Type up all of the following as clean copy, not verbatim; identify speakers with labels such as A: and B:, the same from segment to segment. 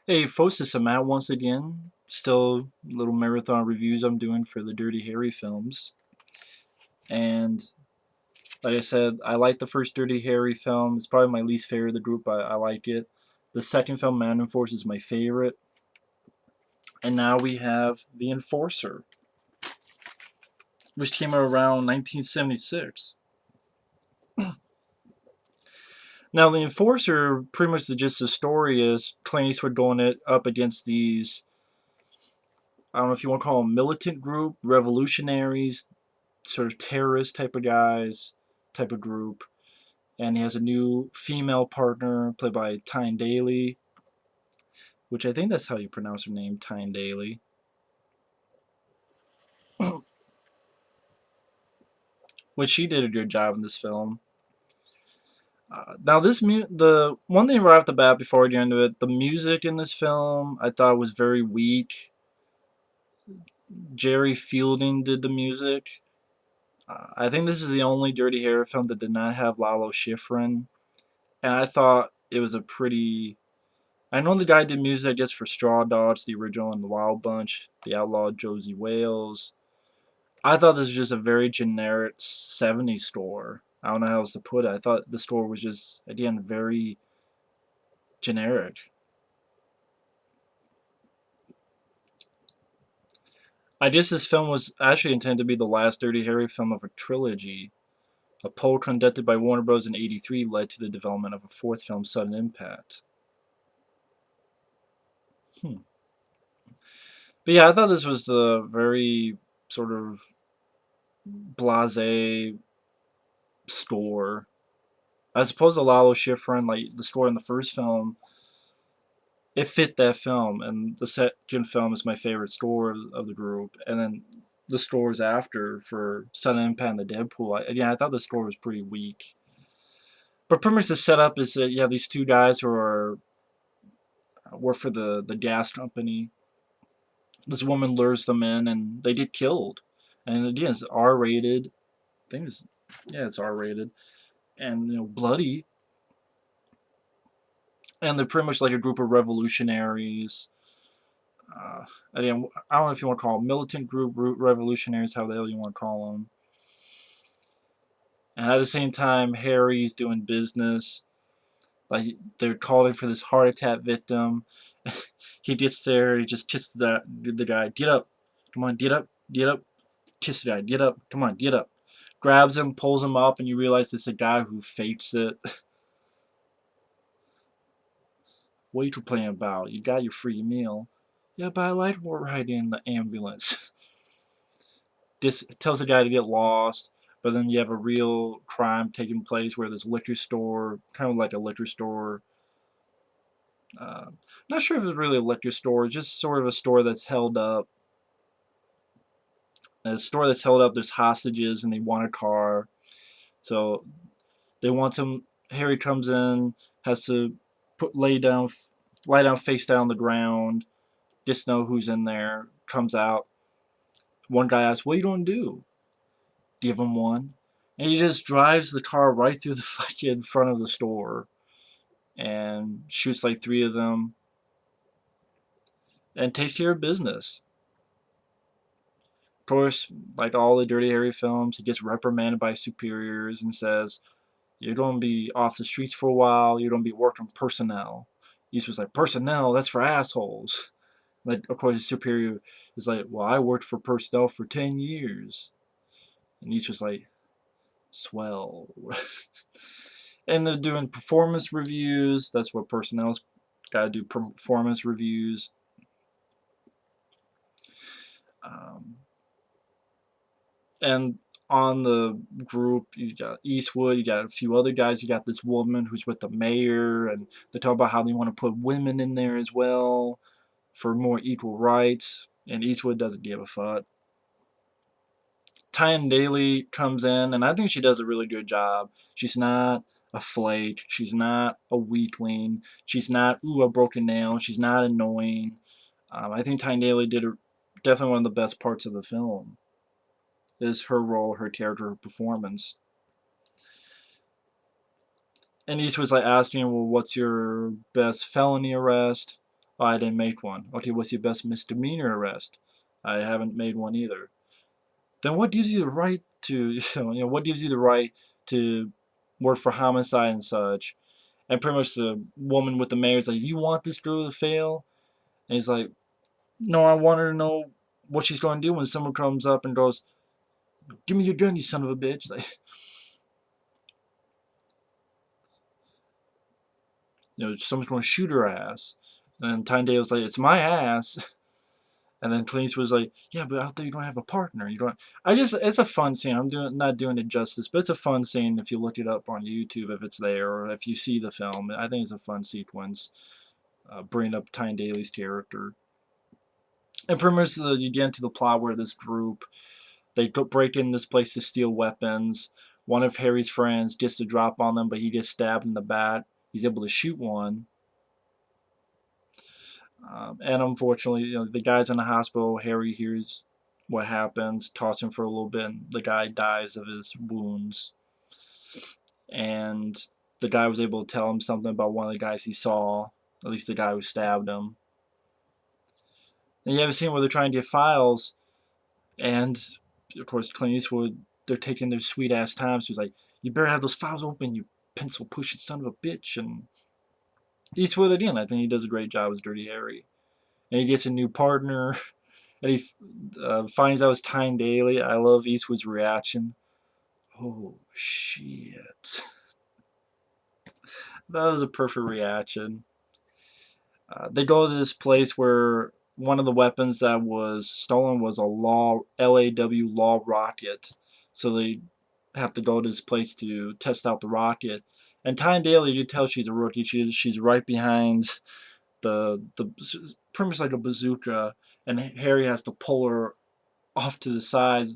A: Hey, folks, this is Matt once again. Still little marathon reviews I'm doing for the Dirty Harry films. And like I said, I like the first Dirty Harry film. It's probably my least favorite of the group, but I like it. The second film, Man and Force, is my favorite. And now we have The Enforcer, which came out around 1976. Now, The Enforcer, pretty much the gist of the story is Clint Eastwood going it up against these, I don't know if you want to call them militant group, revolutionaries, sort of terrorist type of guys, type of group. And he has a new female partner played by Tyne Daly, which I think that's how you pronounce her name, Tyne Daly. Which she did a good job in this film. Now, the one thing right off the bat before I get into it, the music in this film I thought was very weak. Jerry Fielding did the music. I think this is the only Dirty Harry film that did not have Lalo Schifrin, and I thought it was a pretty. I know the guy did music, I guess, for Straw Dogs, the original, and the Wild Bunch, the Outlaw Josie Wales. I thought this was just a very generic '70s score. I don't know how else to put it. I thought the score was just, again, very generic. I guess this film was actually intended to be the last Dirty Harry film of a trilogy. A poll conducted by Warner Bros. In '83 led to the development of a fourth film, Sudden Impact. Hmm. But yeah, I thought this was a very sort of blase score. As opposed to Lalo Schifrin, like the score in the first film, it fit that film, and the second film is my favorite score of the group. And then the scores after for Sudden Impact and the Deadpool, I thought the score was pretty weak. But pretty much the setup is that you have these two guys who are work for the gas company. This woman lures them in, and they get killed. And again, it's R-rated. I think it's yeah, it's R-rated, and bloody. And they're pretty much like a group of revolutionaries. Again, I don't know if you want to call them militant group, revolutionaries, how the hell you want to call them. And at the same time, Harry's doing business. Like they're calling for this heart attack victim. He gets there, he just kisses the guy. Get up, come on, get up, get up. Kiss the guy, get up, come on, get up. Grabs him, pulls him up, and you realize it's a guy who fakes it. What are you complaining about? You got your free meal. Yeah, but I like riding in the ambulance. This tells the guy to get lost, but then you have a real crime taking place where this liquor store, kind of like a liquor store. Not sure if it's really a liquor store, just sort of a store that's held up. A store that's held up, there's hostages and they want a car. So they want some. Harry comes in, has to lie down face down on the ground, just know who's in there. Comes out. One guy asks, "What are you gonna do?" Give him one, and he just drives the car right through the fucking front of the store and shoots like three of them and takes care of business. Of course, like all the Dirty Harry films, he gets reprimanded by superiors and says, "You're going to be off the streets for a while. You're going to be working personnel." East was like, "Personnel? That's for assholes." Like, of course, his superior is like, "Well, I worked for personnel for 10 years." And East was like, "Swell." And they're doing performance reviews. That's what personnel's got to do, performance reviews. Um, and on the group, you got Eastwood, you got a few other guys, you got this woman who's with the mayor, and they talk about how they want to put women in there as well for more equal rights. And Eastwood doesn't give a fuck. Tyne Daly comes in, and I think she does a really good job. She's not a flake. She's not a weakling. She's not, ooh, a broken nail. She's not annoying. I think Tyne Daly did definitely one of the best parts of the film. Is her role, her character, her performance. And East was like asking, well, what's your best felony arrest? Oh, I didn't make one. Okay, what's your best misdemeanor arrest? I haven't made one either. Then what gives you the right to, what gives you the right to work for homicide and such? And pretty much the woman with the mayor's like, you want this girl to fail? And he's like, no, I want her to know what she's going to do when someone comes up and goes, give me your gun, you son of a bitch. Like, someone's going to shoot her ass. And then Tyne Daly was like, it's my ass. And then Clint Eastwood was like, yeah, but out there you don't have a partner. You don't. It's a fun scene. Not doing it justice, but it's a fun scene if you look it up on YouTube if it's there or if you see the film. I think it's a fun sequence, bringing up Tyne Daly's character. And pretty much you get into the plot where this group, they break in this place to steal weapons. One of Harry's friends gets the drop on them, but he gets stabbed in the back. He's able to shoot one. And unfortunately, the guy's in the hospital. Harry hears what happens, toss him for a little bit, and the guy dies of his wounds. And the guy was able to tell him something about one of the guys he saw, at least the guy who stabbed him. And you have a scene where they're trying to get files, and of course Clint Eastwood, they're taking their sweet ass time. So he's like, "You better have those files open, you pencil pushing son of a bitch." And Eastwood again, I think he does a great job as Dirty Harry. And he gets a new partner, and he finds out it's Tyne Daly. I love Eastwood's reaction. Oh shit! That was a perfect reaction. They go to this place where one of the weapons that was stolen was a LAW law rocket. So they have to go to this place to test out the rocket. And Tyne Daly, you tell she's a rookie. She's right behind the pretty much like a bazooka, and Harry has to pull her off to the side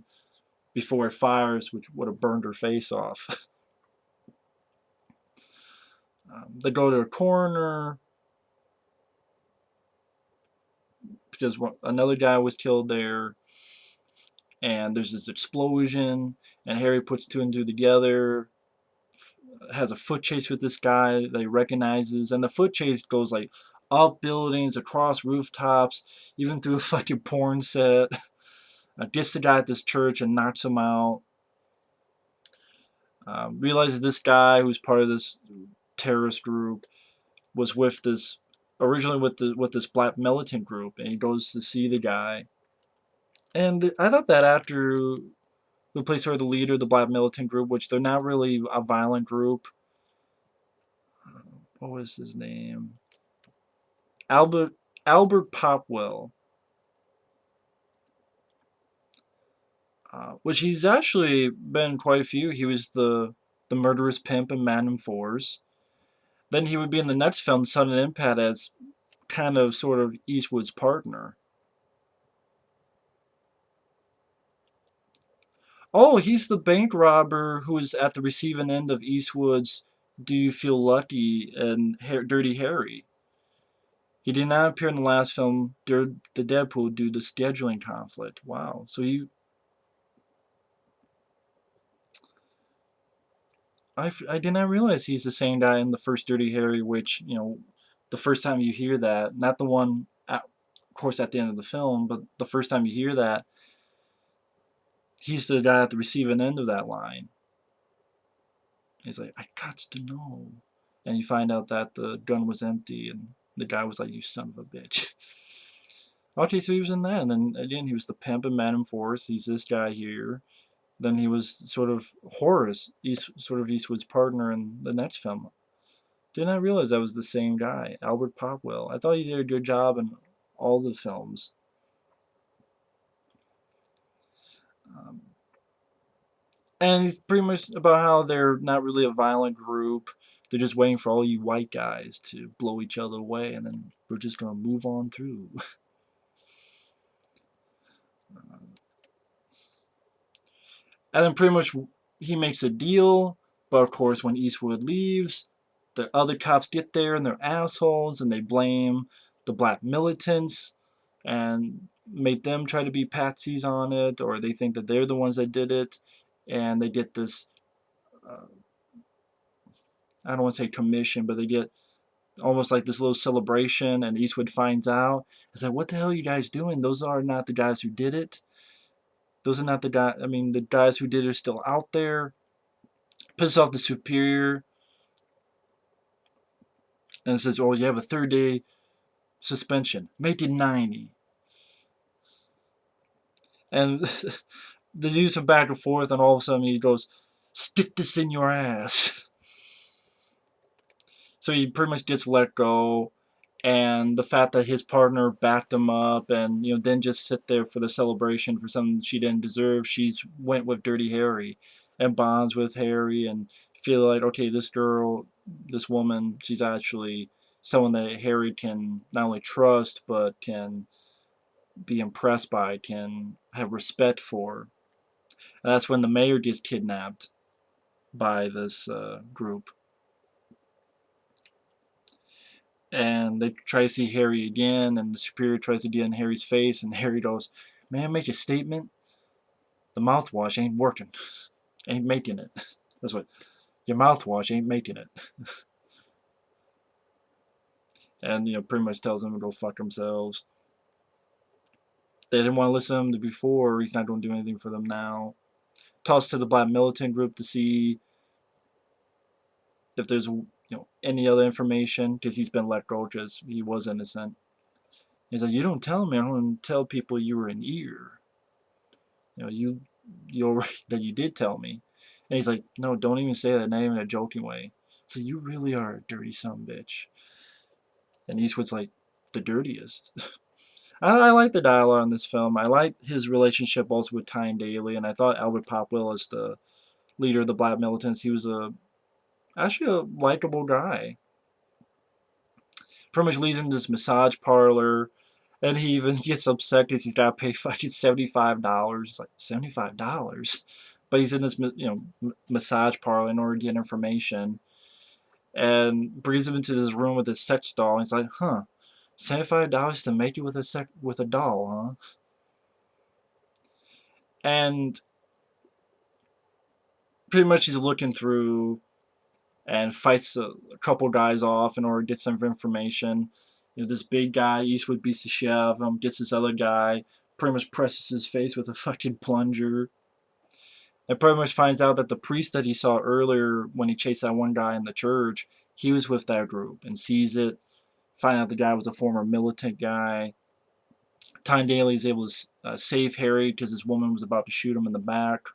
A: before it fires, which would have burned her face off. They go to a coroner because another guy was killed there, and there's this explosion, and Harry puts two and two together, has a foot chase with this guy that he recognizes, and the foot chase goes like up buildings, across rooftops, even through a fucking porn set. Gets the guy at this church and knocks him out. Realizes this guy who's part of this terrorist group was with this originally with this black militant group, and he goes to see the guy. And I thought that actor who plays sort of the leader of the black militant group, which they're not really a violent group. What was his name? Albert Popwell, which he's actually been quite a few. He was the murderous pimp in Magnum Force. Then he would be in the next film, Sudden Impact, as kind of sort of Eastwood's partner. Oh, he's the bank robber who is at the receiving end of Eastwood's "Do You Feel Lucky" and Dirty Harry. He did not appear in the last film, the Deadpool, due to scheduling conflict. Wow. So I did not realize he's the same guy in the first Dirty Harry, which, the first time you hear that, not the one, of course, at the end of the film, but the first time you hear that, he's the guy at the receiving end of that line. He's like, I got to know. And you find out that the gun was empty, and the guy was like, you son of a bitch. Okay, so he was in that, and then again, he was the pimp in Madam Force. He's this guy here. Then he was sort of Horace, sort of Eastwood's partner in the next film. Did not realize that was the same guy, Albert Popwell. I thought he did a good job in all the films. Um, and he's pretty much about how they're not really a violent group. They're just waiting for all you white guys to blow each other away, and then we're just going to move on through. And then pretty much he makes a deal, but of course when Eastwood leaves, the other cops get there and they're assholes and they blame the black militants and make them try to be patsies on it, or they think that they're the ones that did it, and they get this, I don't want to say commission, but they get almost like this little celebration, and Eastwood finds out. He's like, "What the hell are you guys doing? Those are not the guys who did it. Those are not the guys. I mean, the guys who did it are still out there." Pisses off the superior and says, "Oh, you have a 3rd-day suspension. Make it 90." And they do some back and forth, and all of a sudden he goes, "Stick this in your ass." So he pretty much gets let go, and the fact that his partner backed him up and didn't just sit there for the celebration for something she didn't deserve. She's went with Dirty Harry and bonds with Harry and feel like, okay, this girl, this woman, she's actually someone that Harry can not only trust but can be impressed by, can have respect for. And that's when the mayor gets kidnapped by this group. And they try to see Harry again, and the superior tries to get in Harry's face, and Harry goes, "May I make a statement? The mouthwash ain't working. Ain't making it." That's what, your mouthwash ain't making it. And, pretty much tells them to go fuck themselves. They didn't want to listen to him before, he's not going to do anything for them now. Tossed to the Black Militant group to see if there's any other information, because he's been let go because he was innocent. He's like, "You don't tell me, I'm going to tell people you were an ear. You're right that you did tell me." And he's like, "No, don't even say that, not even in a joking way. So you really are a dirty son bitch." And Eastwood's like, "The dirtiest." I like the dialogue in this film. I like his relationship also with Tyne Daly, and I thought Albert Popwell, as the leader of the Black Militants, he was actually a likable guy. Pretty much leads into this massage parlor, and he even gets upset because he's got to pay fucking $75. It's like, $75? But he's in this massage parlor in order to get information, and brings him into this room with his sex doll. And he's like, "Huh, $75 to make you with a doll, huh?" And pretty much he's looking through and fights a couple guys off in order to get some information. This big guy, Eastwood beats the shit out of him, gets this other guy, pretty much presses his face with a fucking plunger. And pretty much finds out that the priest that he saw earlier when he chased that one guy in the church, he was with that group, and sees it. Find out the guy was a former militant guy. Tyne Daly is able to save Harry because this woman was about to shoot him in the back.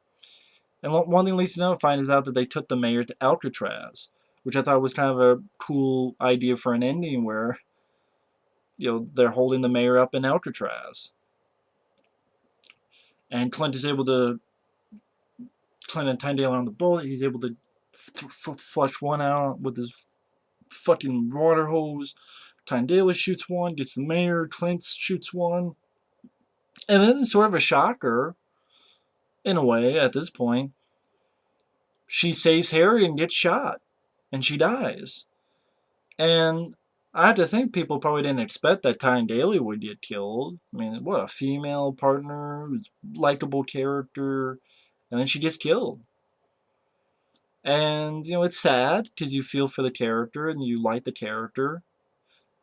A: And one thing leads to another, finds out that they took the mayor to Alcatraz, which I thought was kind of a cool idea for an ending where, they're holding the mayor up in Alcatraz. And Clint and Tyne Daly on the bullet, he's able to flush one out with his fucking water hose. Tyne Daly shoots one, gets the mayor, Clint shoots one. And then, sort of a shocker, in a way, at this point, she saves Harry and gets shot. And she dies. And I have to think people probably didn't expect that Tyne Daly would get killed. I mean, what a female partner, who's likable character, and then she gets killed. And it's sad because you feel for the character and you like the character.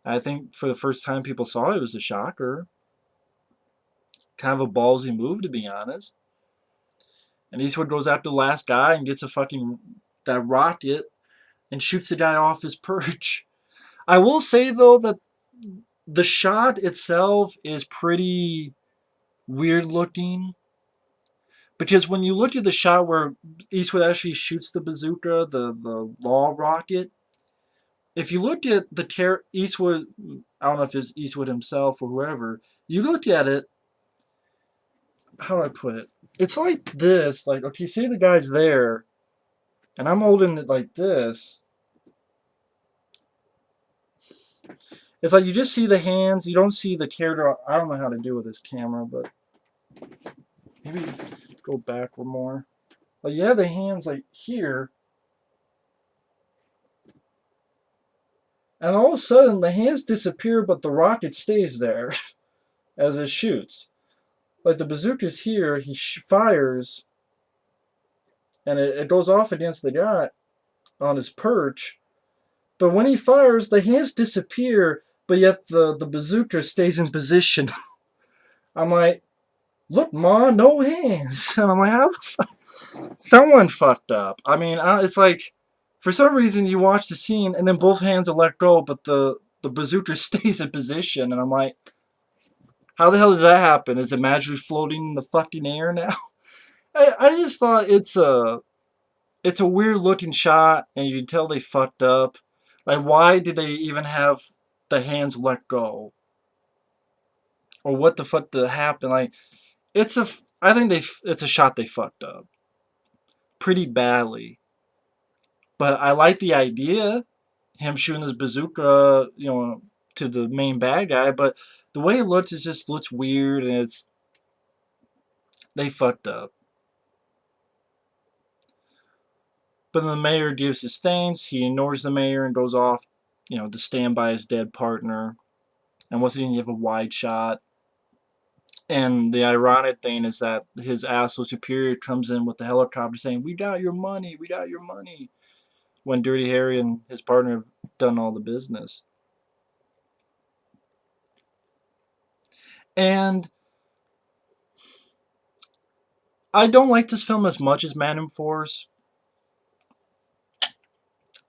A: I think for the first time people saw it was a shocker. Kind of a ballsy move, to be honest. And Eastwood goes after the last guy and gets that rocket and shoots the guy off his perch. I will say though that the shot itself is pretty weird looking, because when you look at the shot where Eastwood actually shoots the bazooka, the law rocket, if you look at the Eastwood, I don't know if it's Eastwood himself or whoever, you look at it, how do I put it? It's like this, like, okay, see the guy's there, and I'm holding it like this. It's like you just see the hands, you don't see the character. I don't know how to do with this camera, but maybe go backward more. Like you have the hands like here, and all of a sudden the hands disappear, but the rocket stays there as it shoots. Like the bazooka's here, he fires, and it goes off against the guy on his perch, But when he fires, the hands disappear, but yet the bazooka stays in position. I'm like, look, Ma, no hands. And I'm like, how the fuck? Someone fucked up. I mean, it's like, for some reason, you watch the scene and then both hands are let go, but the bazooka stays in position. And I'm like, how the hell does that happen? Is it magically floating in the fucking air now? I just thought it's a weird looking shot, and you can tell they fucked up. Like, why did they even have the hands let go? Or what the fuck did happen? Like, I think it's a shot they fucked up pretty badly. But I like the idea, him shooting his bazooka, to the main bad guy. But the way it looks, it just looks weird, and they fucked up. But then the mayor gives his thanks. He ignores the mayor and goes off, to stand by his dead partner. And once again, you have a wide shot. And the ironic thing is that his asshole superior comes in with the helicopter saying, "We got your money, we got your money," when Dirty Harry and his partner have done all the business. And I don't like this film as much as Man Force.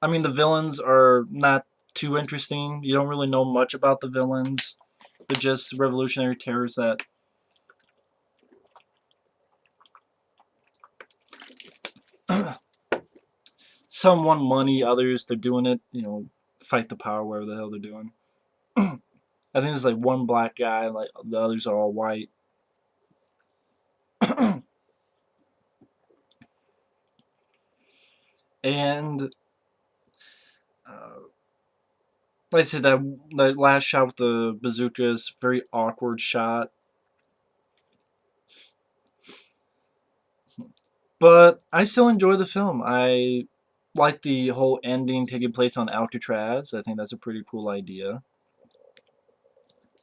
A: I mean, the villains are not too interesting. You don't really know much about the villains. They're just revolutionary terrorists that some want money, others they're doing it, fight the power, whatever the hell they're doing. I think there's like one black guy, like the others are all white. And like I said, that last shot with the bazooka is a very awkward shot. But I still enjoy the film. I like the whole ending taking place on Alcatraz. I think that's a pretty cool idea.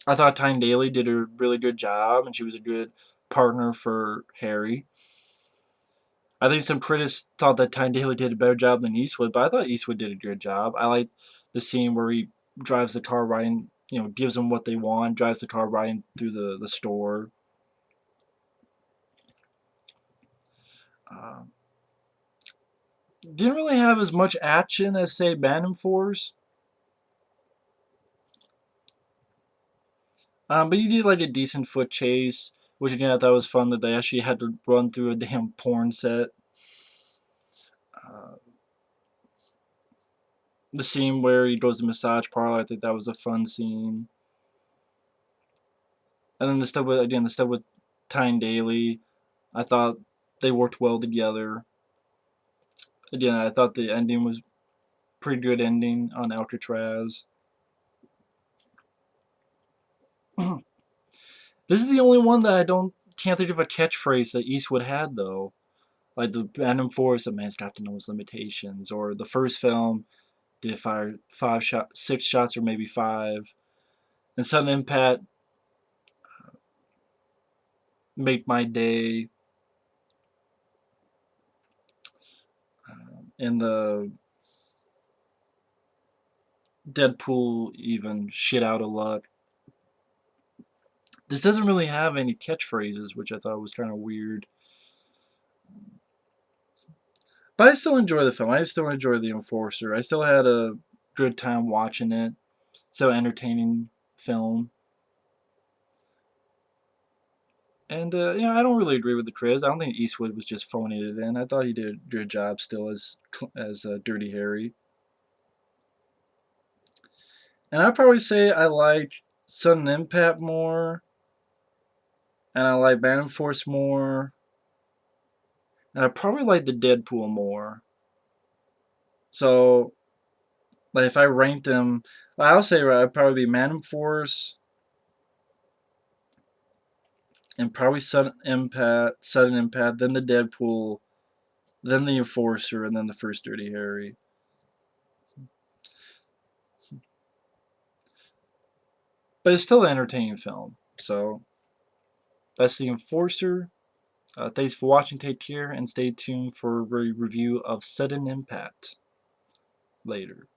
A: I thought Tyne Daly did a really good job, and she was a good partner for Harry. I think some critics thought that Tyne Daly did a better job than Eastwood, but I thought Eastwood did a good job. I like the scene where he drives the car right in, gives them what they want, drives the car right in through the store. Um, didn't really have as much action as, say, Bantam Force. But you did like a decent foot chase, which again I thought was fun that they actually had to run through a damn porn set. Uh, the scene where he goes to the massage parlor, I think that was a fun scene. And then the stuff with Tyne Daly, I thought they worked well together. Again, I thought the ending was pretty good ending on Alcatraz. This is the only one that can't think of a catchphrase that Eastwood had though. Like the Bantam Force, a man's got to know his limitations, or the first film did fire 6 shots or maybe 5. And Sudden Impact, Make My Day, and the Deadpool even Shit Out of Luck. This doesn't really have any catchphrases, which I thought was kind of weird. But I still enjoy the film. I still enjoy The Enforcer. I still had a good time watching it. So entertaining film. And I don't really agree with the critics. I don't think Eastwood was just phoning it in. I thought he did a good job still as Dirty Harry. And I'd probably say I like Sudden Impact more, and I like Bantam Force more, and I probably like the Deadpool more. So, like, if I ranked them, I'll say I'd probably be Bantam Force, and probably Sudden Impact, then the Deadpool, then the Enforcer, and then the first Dirty Harry. But it's still an entertaining film. So, that's the Enforcer. Thanks for watching, take care, and stay tuned for a review of Sudden Impact later.